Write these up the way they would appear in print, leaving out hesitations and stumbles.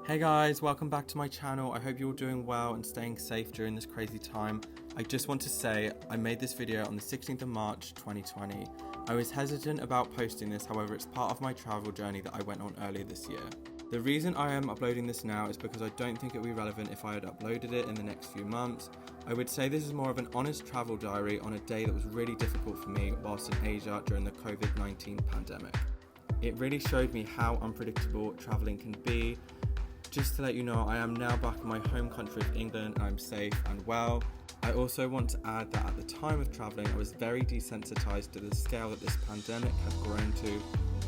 Hey guys, welcome back to my channel. I hope you're all doing well and staying safe during this crazy time. I just want to say I made this video on the 16th of March 2020. I was hesitant about posting this, however it's part of my travel journey that I went on earlier this year. The reason I am uploading this now is because I don't think it would be relevant if I had uploaded it in the next few months. I would say this is more of an honest travel diary on a day that was really difficult for me whilst in Asia during the Covid-19 pandemic. It really showed me how unpredictable travelling can be. Just to let you know, I am now back in my home country of England and I'm safe and well. I also want to add that at the time of travelling, I was very desensitized to the scale that this pandemic has grown to.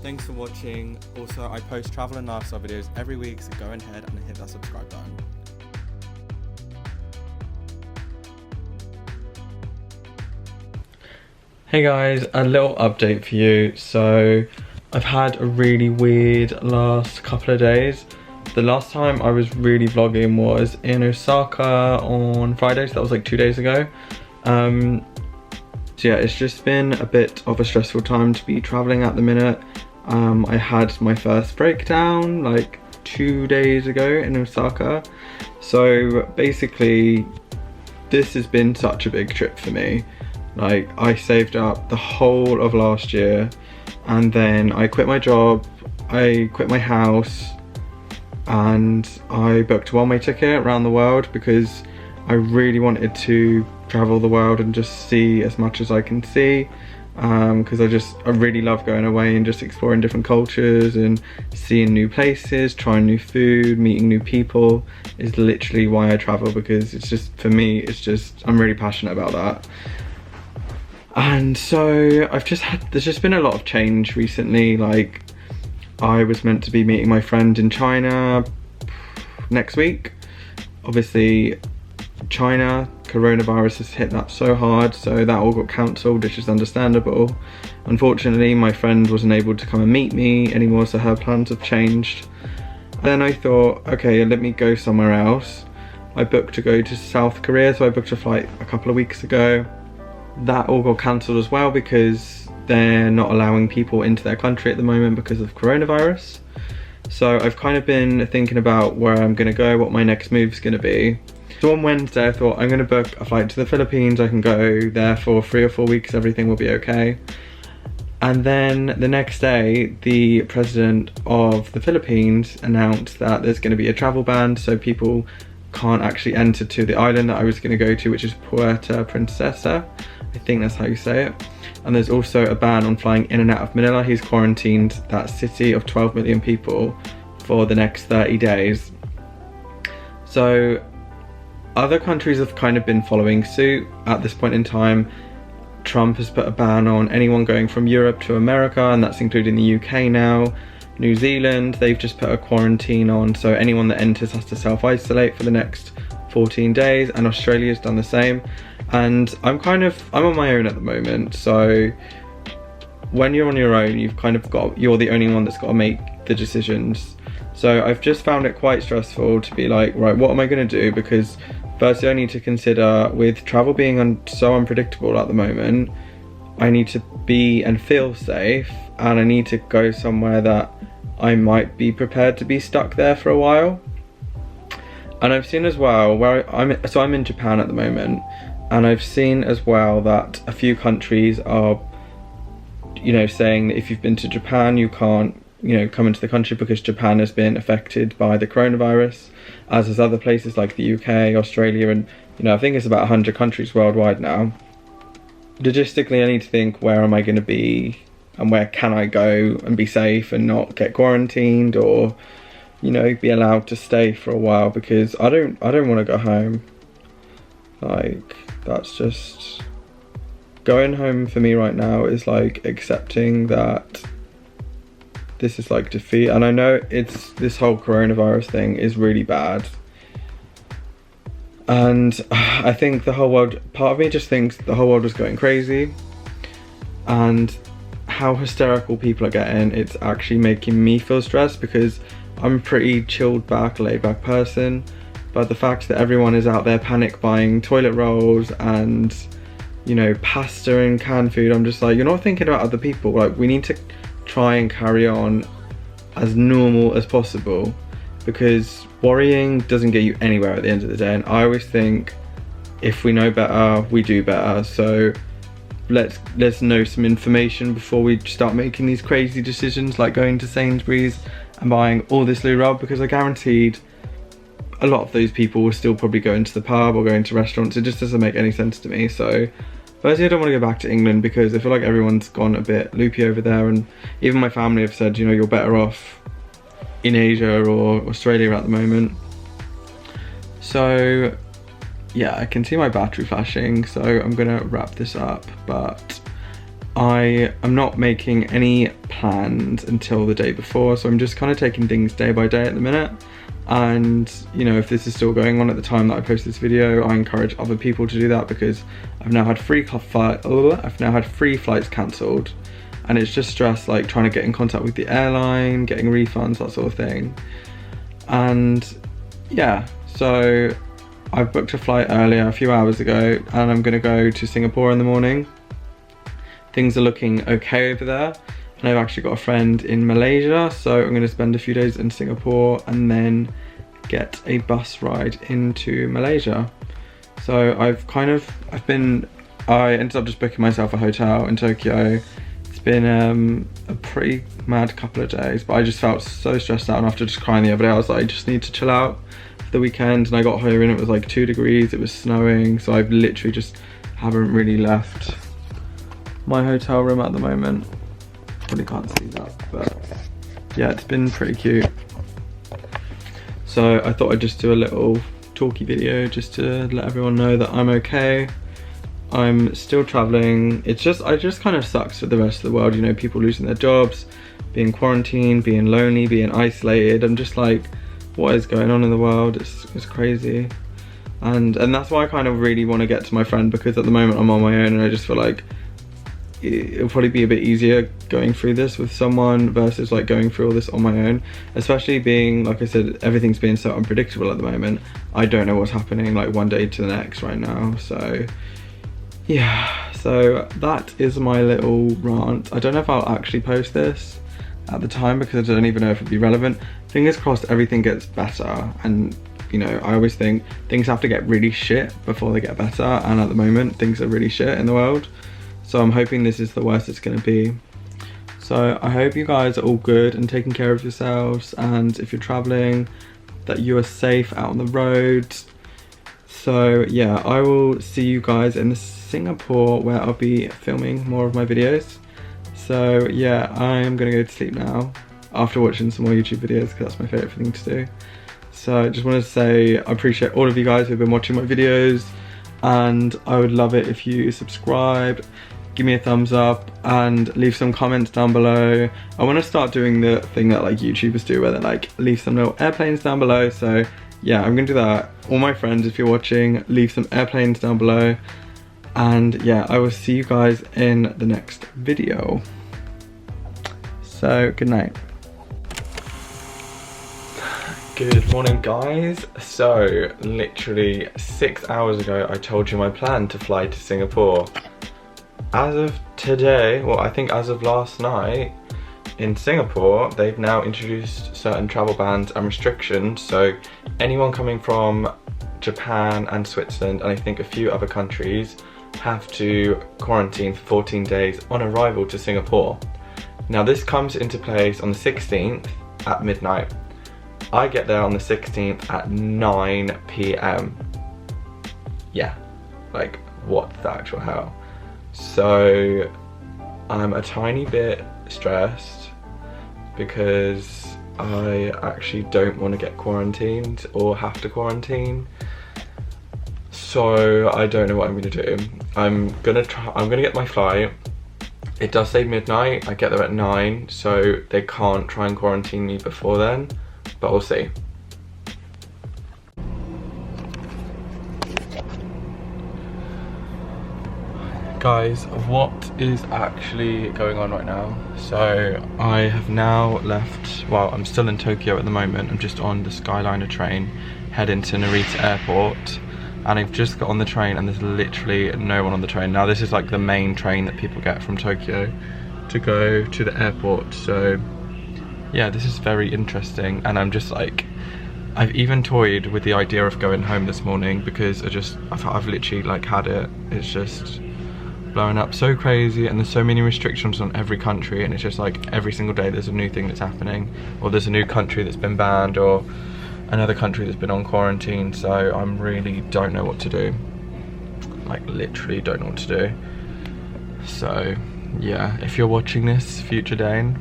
Thanks for watching. Also, I post travel and lifestyle videos every week, so go ahead and hit that subscribe button. Hey guys, a little update for you. So, I've had a really weird last couple of days. The last time I was really vlogging was in Osaka on Friday, so that was like 2 days ago. So yeah, it's just been a bit of a stressful time to be traveling at the minute. I had my first breakdown like 2 days ago in Osaka. So basically, this has been such a big trip for me. Like, I saved up the whole of last year, and then I quit my job, I quit my house, and I booked a one-way ticket around the world because I really wanted to travel the world and just see as much as I can see, because I really love going away and just exploring different cultures and seeing new places, trying new food, meeting new people is literally why I travel, because it's just, for me, it's just, I'm really passionate about that. And so there's just been a lot of change recently. Like, I was meant to be meeting my friend in China next week. Obviously, China, coronavirus has hit that so hard, so that all got cancelled, which is understandable. Unfortunately, my friend wasn't able to come and meet me anymore, so her plans have changed. Then I thought, okay, let me go somewhere else. I booked to go to South Korea, so I booked a flight a couple of weeks ago. That all got cancelled as well because they're not allowing people into their country at the moment because of coronavirus. So I've kind of been thinking about where I'm going to go, what my next move's going to be. So on Wednesday I thought I'm going to book a flight to the Philippines. I can go there for 3 or 4 weeks, everything will be okay. And then the next day, the president of the Philippines announced that there's going to be a travel ban, so people can't actually enter to the island that I was going to go to, which is Puerto Princesa. I think that's how you say it. And there's also a ban on flying in and out of Manila. He's quarantined that city of 12 million people for the next 30 days. So other countries have kind of been following suit at this point in time. Trump has put a ban on anyone going from Europe to America, and that's including the UK now. New Zealand, they've just put a quarantine on, so anyone that enters has to self-isolate for the next 14 days, and Australia's done the same. And I'm on my own at the moment, so when you're on your own, you're the only one that's got to make the decisions. So I've just found it quite stressful to be like, right, what am I going to do? Because firstly, I need to consider, with travel being so unpredictable at the moment, I need to be and feel safe, and I need to go somewhere that I might be prepared to be stuck there for a while. And I've seen as well, I'm in Japan at the moment, and I've seen as well that a few countries are, saying that if you've been to Japan, you can't, come into the country because Japan has been affected by the coronavirus, as is other places like the UK, Australia, and, I think it's about 100 countries worldwide now. Logistically, I need to think, where am I going to be, and where can I go and be safe and not get quarantined, or, be allowed to stay for a while, because I don't want to go home. Like, that's just, going home for me right now is like accepting that this is like defeat. And I know this whole coronavirus thing is really bad, and I think part of me just thinks the whole world is going crazy, and how hysterical people are getting, it's actually making me feel stressed, because I'm a pretty chilled back, laid back person. But the fact that everyone is out there panic buying toilet rolls and, pasta and canned food, I'm just like, you're not thinking about other people. Like, we need to try and carry on as normal as possible. because worrying doesn't get you anywhere at the end of the day. And I always think if we know better, we do better. So let's know some information before we start making these crazy decisions, like going to Sainsbury's and buying all this loo roll, because I guaranteed a lot of those people will still probably go into the pub or go into restaurants. It just doesn't make any sense to me. So firstly, I don't want to go back to England because I feel like everyone's gone a bit loopy over there, and even my family have said, you know, you're better off in Asia or Australia at the moment. So yeah, I can see my battery flashing, so I'm gonna wrap this up, but I am not making any plans until the day before, so I'm just kind of taking things day by day at the minute. And you know, if this is still going on at the time that I post this video, I encourage other people to do that, because I've now had free flights cancelled, and it's just stress, like trying to get in contact with the airline, getting refunds, that sort of thing. And yeah, so I've booked a flight earlier, a few hours ago, and I'm gonna go to Singapore in the morning. Things are looking okay over there. And I've actually got a friend in Malaysia, so I'm gonna spend a few days in Singapore and then get a bus ride into Malaysia. So I ended up just booking myself a hotel in Tokyo. It's been a pretty mad couple of days, but I just felt so stressed out, and after just crying the other day, I was like, I just need to chill out for the weekend. And I got home and it was like 2 degrees, it was snowing, so I've literally just haven't really left my hotel room at the moment. Probably can't see that, but yeah, it's been pretty cute. So I thought I'd just do a little talky video just to let everyone know that I'm okay. I'm still traveling. It just kind of sucks for the rest of the world, you know, people losing their jobs, being quarantined, being lonely, being isolated. I'm just like, what is going on in the world? It's crazy. And that's why I kind of really want to get to my friend, because at the moment I'm on my own, and I just feel like it'll probably be a bit easier going through this with someone versus like going through all this on my own, especially being, like I said, everything's being so unpredictable at the moment. I don't know what's happening like one day to the next right now. So yeah, so that is my little rant. I don't know if I'll actually post this at the time, because I don't even know if it'll be relevant. Fingers crossed everything gets better, and you know, I always think things have to get really shit before they get better, and at the moment things are really shit in the world. So I'm hoping this is the worst it's going to be. So I hope you guys are all good and taking care of yourselves, and if you're traveling, that you are safe out on the road. So yeah, I will see you guys in Singapore, where I'll be filming more of my videos. So yeah, I'm gonna go to sleep now after watching some more YouTube videos, because that's my favourite thing to do. So I just wanted to say I appreciate all of you guys who've been watching my videos, and I would love it if you subscribe, give me a thumbs up, and leave some comments down below. I want to start doing the thing that like YouTubers do, where they like leave some little airplanes down below. So yeah, I'm gonna do that. All my friends, if you're watching, leave some airplanes down below. And yeah, I will see you guys in the next video. So good night. Good morning guys. So literally 6 hours ago I told you my plan to fly to Singapore. As of today, well I think as of last night, in Singapore they've now introduced certain travel bans and restrictions. So anyone coming from Japan and Switzerland, and I think a few other countries, have to quarantine for 14 days on arrival to Singapore. Now this comes into place on the 16th at midnight. I get there on the 16th at 9 PM. Yeah, like what the actual hell. So I'm a tiny bit stressed because I actually don't want to get quarantined or have to quarantine. So I don't know what I'm gonna do. I'm gonna get my flight. It does say midnight, I get there at 9, so they can't try and quarantine me before then, but we'll see. Guys, what is actually going on right now? So I have now left, well I'm still in Tokyo at the moment, I'm just on the Skyliner train heading to Narita Airport, and I've just got on the train and there's literally no one on the train. Now this is like the main train that people get from Tokyo to go to the airport, so yeah, this is very interesting, and I'm just like I've even toyed with the idea of going home this morning because I've literally like had it. It's just blowing up so crazy, and there's so many restrictions on every country, and it's just like every single day there's a new thing that's happening, or there's a new country that's been banned, or another country that's been on quarantine. So I'm really don't know what to do. Like literally don't know what to do. So yeah, if you're watching this, future Dain,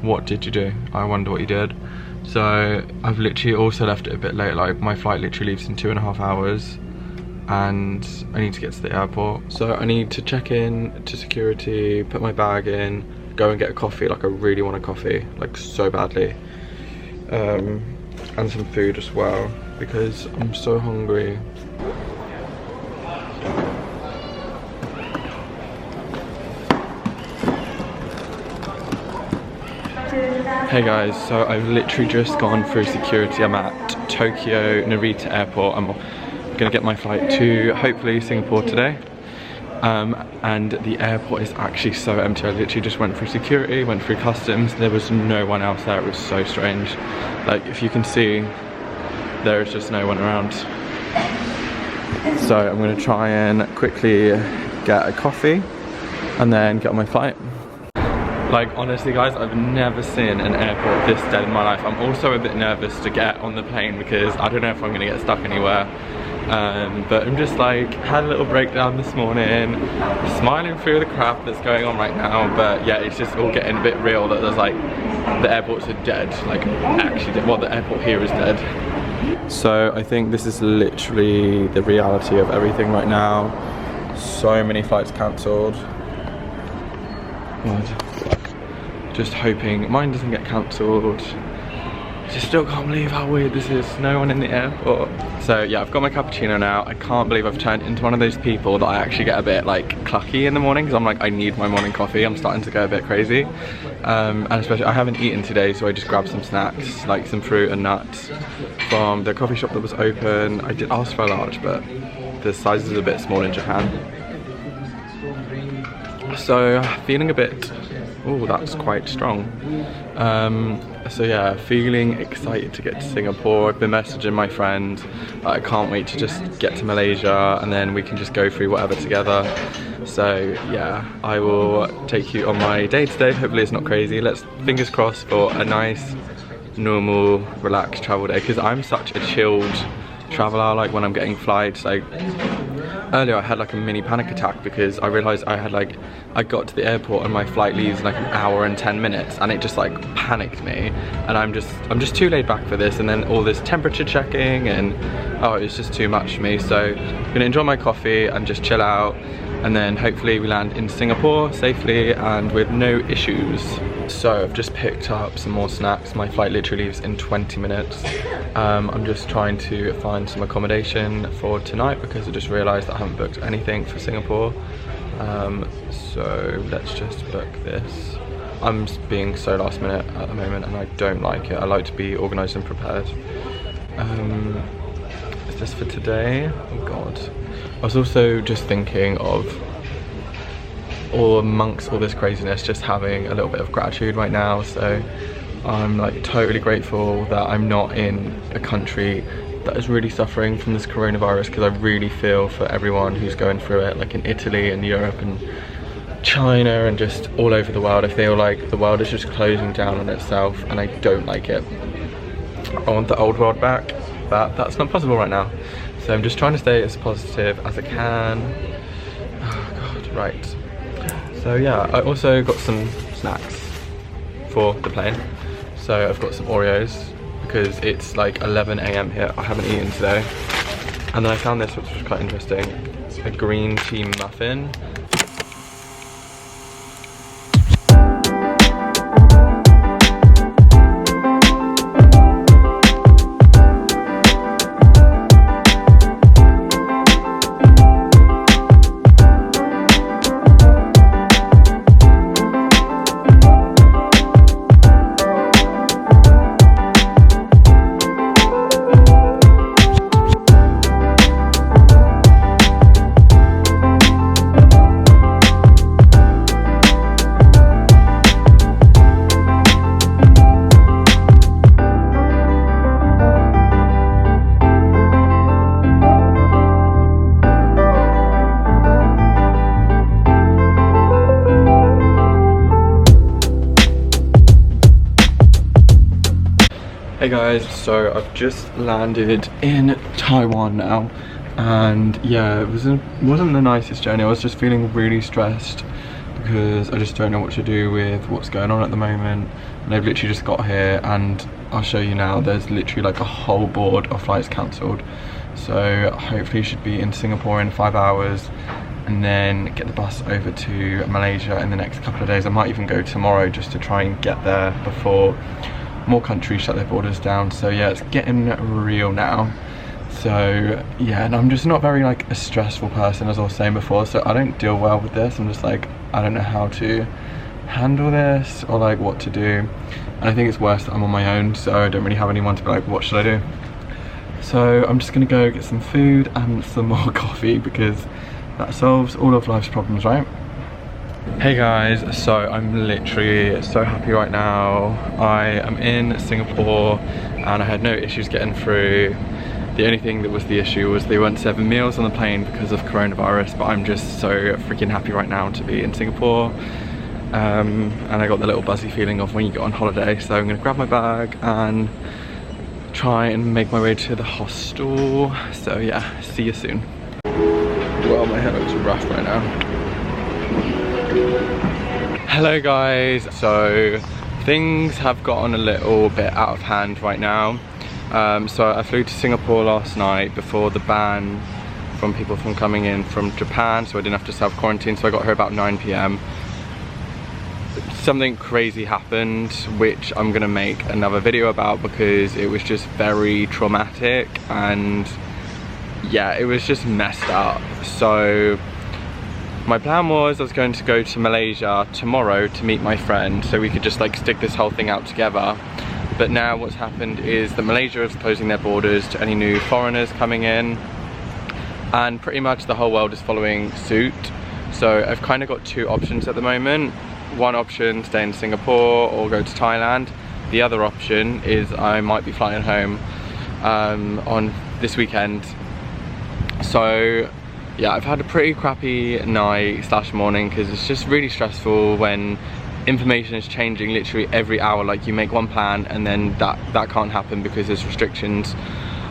what did you do? I wonder what you did. So I've literally also left it a bit late. Like my flight literally leaves in 2.5 hours, and I need to get to the airport. So I need to check in to security, put my bag in, go and get a coffee. Like I really want a coffee, like so badly. And some food as well, because I'm so hungry. Hey guys, so I've literally just gone through security. I'm at Tokyo Narita Airport. I'm gonna get my flight to hopefully Singapore today. And the airport is actually so empty. I literally just went through security, went through customs. There was no one else there. It was so strange. Like if you can see, there is just no one around. So I'm gonna try and quickly get a coffee and then get on my flight. Like honestly guys, I've never seen an airport this dead in my life. I'm also a bit nervous to get on the plane because I don't know if I'm gonna get stuck anywhere. But I'm just like, had a little breakdown this morning, smiling through the crap that's going on right now. But yeah, it's just all getting a bit real that there's like, the airports are dead. Like actually, well, the airport here is dead. So I think this is literally the reality of everything right now. So many flights cancelled. Just hoping mine doesn't get cancelled. Just still can't believe how weird this is. No one in the airport. So yeah, I've got my cappuccino now. I can't believe I've turned into one of those people that I actually get a bit like clucky in the morning, because I'm like, I need my morning coffee. I'm starting to go a bit crazy. And especially I haven't eaten today, so I just grabbed some snacks, like some fruit and nuts from the coffee shop that was open. I did ask for a large, but the size is a bit small in Japan. So feeling a bit, oh, that's quite strong. So yeah, feeling excited to get to Singapore. I've been messaging my friend. I can't wait to just get to Malaysia, and then we can just go through whatever together. So yeah, I will take you on my day today. Hopefully it's not crazy. Let's fingers crossed for a nice, normal, relaxed travel day, because I'm such a chilled traveler. Like when I'm getting flights, like earlier I had like a mini panic attack because I realized I got to the airport and my flight leaves in like an hour and 10 minutes, and it just like panicked me, and I'm just too laid back for this, and then all this temperature checking, and oh, it's just too much for me. So I'm gonna enjoy my coffee and just chill out, and then hopefully we land in Singapore safely and with no issues. So I've just picked up some more snacks. My flight literally leaves in 20 minutes. I'm just trying to find some accommodation for tonight because I just realized that I haven't booked anything for Singapore. So let's just book this. I'm being so last minute at the moment, and I don't like it. I like to be organized and prepared. Is this for today? Oh god. I was also just thinking of, or amongst all this craziness, just having a little bit of gratitude right now. So I'm like totally grateful that I'm not in a country that is really suffering from this coronavirus, because I really feel for everyone who's going through it, like in Italy and Europe and China and just all over the world. I feel like the world is just closing down on itself, and I don't like it. I want the old world back, but that's not possible right now. So I'm just trying to stay as positive as I can. Oh god, right. So yeah, I also got some snacks for the plane. So I've got some Oreos because it's like 11 AM here. I haven't eaten today. And then I found this, which was quite interesting. A green tea muffin. guys, so I've just landed in Taiwan now, and yeah, it wasn't the nicest journey. I was just feeling really stressed because I just don't know what to do with what's going on at the moment, and I've literally just got here, and I'll show you now, there's literally like a whole board of flights cancelled. So hopefully should be in Singapore in 5 hours, and then get the bus over to Malaysia in the next couple of days. I might even go tomorrow just to try and get there before more countries shut their borders down. So yeah, it's getting real now. So yeah, and I'm just not very like a stressful person, as I was saying before, so I don't deal well with this. I'm just like, I don't know how to handle this or like what to do, and I think it's worse that I'm on my own, so I don't really have anyone to be like, what should I do? So I'm just gonna go get some food and some more coffee, because that solves all of life's problems, right? Hey guys, so I'm literally so happy right now. I am in Singapore and I had no issues getting through. The only thing that was the issue was they weren't serving meals on the plane because of coronavirus, but I'm just so freaking happy right now to be in Singapore. And I got the little buzzy feeling of when you go on holiday, so I'm gonna grab my bag and try and make my way to the hostel. So yeah, see you soon. Well, my head looks rough right now. Hello guys, so things have gotten a little bit out of hand right now. So I flew to Singapore last night before the ban from people from coming in from Japan, so I didn't have to self-quarantine, so I got here about 9 PM. Something crazy happened, which I'm gonna make another video about because it was just very traumatic, and yeah, it was just messed up. So my plan was I was going to go to Malaysia tomorrow to meet my friend so we could just like stick this whole thing out together. But now what's happened is that Malaysia is closing their borders to any new foreigners coming in, and pretty much the whole world is following suit. So I've kind of got two options at the moment. One option, stay in Singapore or go to Thailand. The other option is I might be flying home on this weekend. So yeah, I've had a pretty crappy night / morning because it's just really stressful when information is changing literally every hour. Like you make one plan and then that can't happen because there's restrictions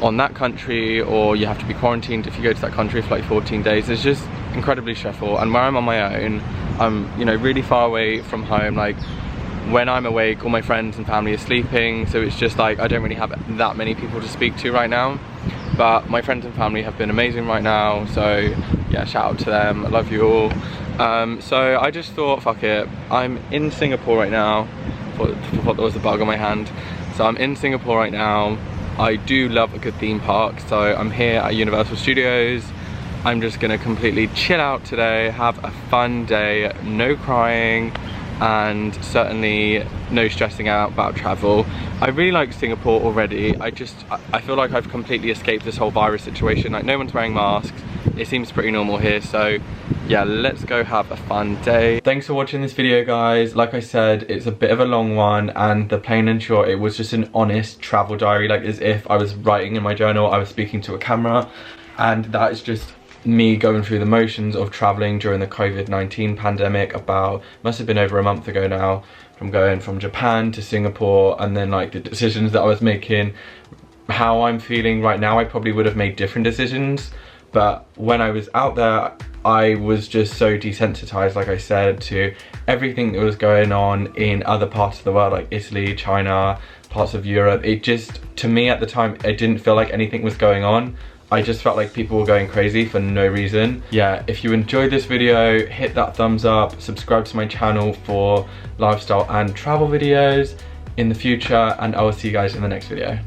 on that country, or you have to be quarantined if you go to that country for like 14 days. It's just incredibly stressful, and where I'm on my own, I'm, you know, really far away from home. Like when I'm awake, all my friends and family are sleeping, so it's just like I don't really have that many people to speak to right now. But my friends and family have been amazing right now, so yeah, shout out to them, I love you all. So I just thought, fuck it, I'm in Singapore right now. Thought there was a bug on my hand. So I'm in Singapore right now. I do love a good theme park, so I'm here at Universal Studios. I'm just gonna completely chill out today, have a fun day, no crying, and certainly no stressing out about travel. I really like Singapore already. I feel like I've completely escaped this whole virus situation. Like no one's wearing masks. It seems pretty normal here, so yeah, let's go have a fun day. Thanks for watching this video, guys. Like I said, it's a bit of a long one, and the plain and short, it was just an honest travel diary, like as if I was writing in my journal, I was speaking to a camera, and that is just me going through the motions of traveling during the Covid-19 pandemic. Must have been over a month ago now, from going from Japan to Singapore, and then like the decisions that I was making, how I'm feeling right now. I probably would have made different decisions, but when I was out there, I was just so desensitized, like I said, to everything that was going on in other parts of the world, like Italy, China, parts of Europe. It just, to me at the time, it didn't feel like anything was going on. I just felt like people were going crazy for no reason. Yeah, if you enjoyed this video, hit that thumbs up, subscribe to my channel for lifestyle and travel videos in the future, and I will see you guys in the next video.